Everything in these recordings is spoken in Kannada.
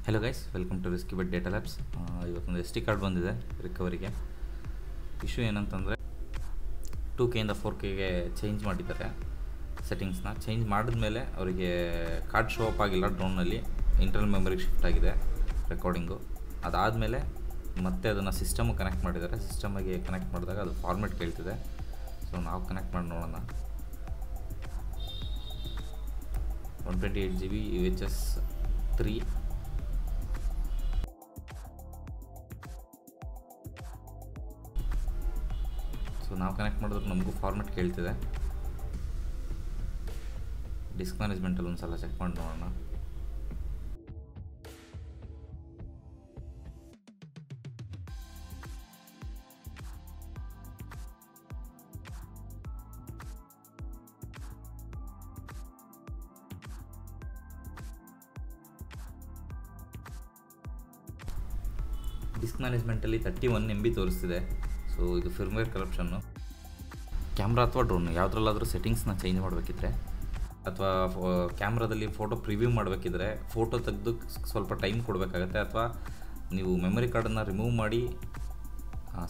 Hello guys, welcome to risky bet data labs. ಇವತ್ತೊಂದು SD ಕಾರ್ಡ್ ಬಂದಿದೆ ರಿಕವರಿಗೆ. ಇಶ್ಯೂ ಏನಂತಂದರೆ 2K ಇಂದ 4Kಗೆ ಚೇಂಜ್ ಮಾಡಿದ್ದಾರೆ. ಸೆಟ್ಟಿಂಗ್ಸ್ನ ಚೇಂಜ್ ಮಾಡಿದ್ಮೇಲೆ ಅವರಿಗೆ ಕಾರ್ಡ್ ಶೋ ಅಪ್ ಆಗಿಲ್ಲ ಡ್ರೋನಲ್ಲಿ, ಇಂಟರ್ನಲ್ ಮೆಮೊರಿಗೆ ಶಿಫ್ಟ್ ಆಗಿದೆ ರೆಕಾರ್ಡಿಂಗು. ಅದಾದಮೇಲೆ ಮತ್ತೆ ಅದನ್ನು ಸಿಸ್ಟಮ್ಗೆ ಕನೆಕ್ಟ್ ಮಾಡಿದ್ದಾರೆ. ಸಿಸ್ಟಮಿಗೆ ಕನೆಕ್ಟ್ ಮಾಡಿದಾಗ ಅದು ಫಾರ್ಮೆಟ್ ಕೇಳ್ತಿದೆ. ಸೊ ನಾವು ಕನೆಕ್ಟ್ ಮಾಡಿ ನೋಡೋಣ. 128GB UHS 3. ಸೊ ನಾವು ಕನೆಕ್ಟ್ ಮಾಡಿದ್ರೆ ನಮಗೂ ಫಾರ್ಮೆಟ್ ಕೇಳ್ತಿದೆ. ಡಿಸ್ಕ್ ಮ್ಯಾನೇಜ್ಮೆಂಟಲ್ಲಿ ಒಂದು ಸಲ ಚೆಕ್ ಮಾಡಿ ನೋಡೋಣ. ಡಿಸ್ಕ್ ಮ್ಯಾನೇಜ್ಮೆಂಟಲ್ಲಿ 31 MB ತೋರಿಸ್ತಿದೆ. ಸೊ ಇದು ಫಿರ್ಮ್ವೇರ್ ಕರಪ್ಷನ್ನು. ಕ್ಯಾಮ್ರಾ ಅಥವಾ ಡ್ರೋನ್ ಯಾವುದ್ರಲ್ಲಾದರೂ ಸೆಟ್ಟಿಂಗ್ಸ್ನ ಚೇಂಜ್ ಮಾಡಬೇಕಿದ್ರೆ, ಅಥವಾ ಕ್ಯಾಮ್ರಾದಲ್ಲಿ ಫೋಟೋ ಪ್ರಿವ್ಯೂ ಮಾಡಬೇಕಿದ್ರೆ ಫೋಟೋ ತೆಗೆದು ಸ್ವಲ್ಪ ಟೈಮ್ ಕೊಡಬೇಕಾಗತ್ತೆ. ಅಥವಾ ನೀವು ಮೆಮೊರಿ ಕಾರ್ಡನ್ನು ರಿಮೂವ್ ಮಾಡಿ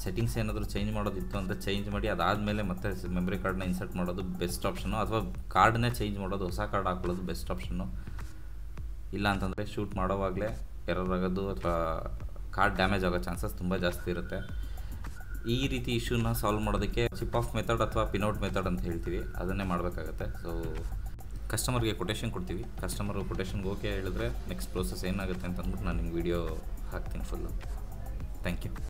ಸೆಟ್ಟಿಂಗ್ಸ್ ಏನಾದರೂ ಚೇಂಜ್ ಮಾಡೋದಿತ್ತು ಅಂತ ಚೇಂಜ್ ಮಾಡಿ ಅದಾದಮೇಲೆ ಮತ್ತೆ ಮೆಮೊರಿ ಕಾರ್ಡನ್ನ ಇನ್ಸರ್ಟ್ ಮಾಡೋದು ಬೆಸ್ಟ್ ಆಪ್ಷನ್ನು. ಅಥವಾ ಕಾರ್ಡನ್ನೇ ಚೇಂಜ್ ಮಾಡೋದು, ಹೊಸ ಕಾರ್ಡ್ ಹಾಕೊಳ್ಳೋದು ಬೆಸ್ಟ್ ಆಪ್ಷನ್ನು. ಇಲ್ಲ ಅಂತಂದರೆ ಶೂಟ್ ಮಾಡೋವಾಗಲೇ ಎರರ್ ಆಗೋದು ಅಥವಾ ಕಾರ್ಡ್ ಡ್ಯಾಮೇಜ್ ಆಗೋ ಚಾನ್ಸಸ್ ತುಂಬ ಜಾಸ್ತಿ ಇರುತ್ತೆ. ಈ ರೀತಿ ಇಶ್ಯೂನ ಸಾಲ್ವ್ ಮಾಡೋದಕ್ಕೆ ಚಿಪ್ ಆಫ್ ಮೆಥಡ್ ಅಥವಾ ಪಿನ್ಔಟ್ ಮೆಥಡ್ ಅಂತ ಹೇಳ್ತೀವಿ, ಅದನ್ನೇ ಮಾಡಬೇಕಾಗತ್ತೆ. ಸೊ ಕಸ್ಟಮರ್ಗೆ ಕೊಟೇಶನ್ ಕೊಡ್ತೀವಿ. ಕಸ್ಟಮರ್ ಕೊಟೇಶನ್ಗೆ ಓಕೆ ಹೇಳಿದ್ರೆ ನೆಕ್ಸ್ಟ್ ಪ್ರೋಸೆಸ್ ಏನಾಗುತ್ತೆ ಅಂತ ಅಂದ್ಬಿಟ್ಟು ನಾನು ನಿಮ್ಗೆ ವೀಡಿಯೋ ಹಾಕ್ತೀನಿ ಫುಲ್ಲು. Thank you.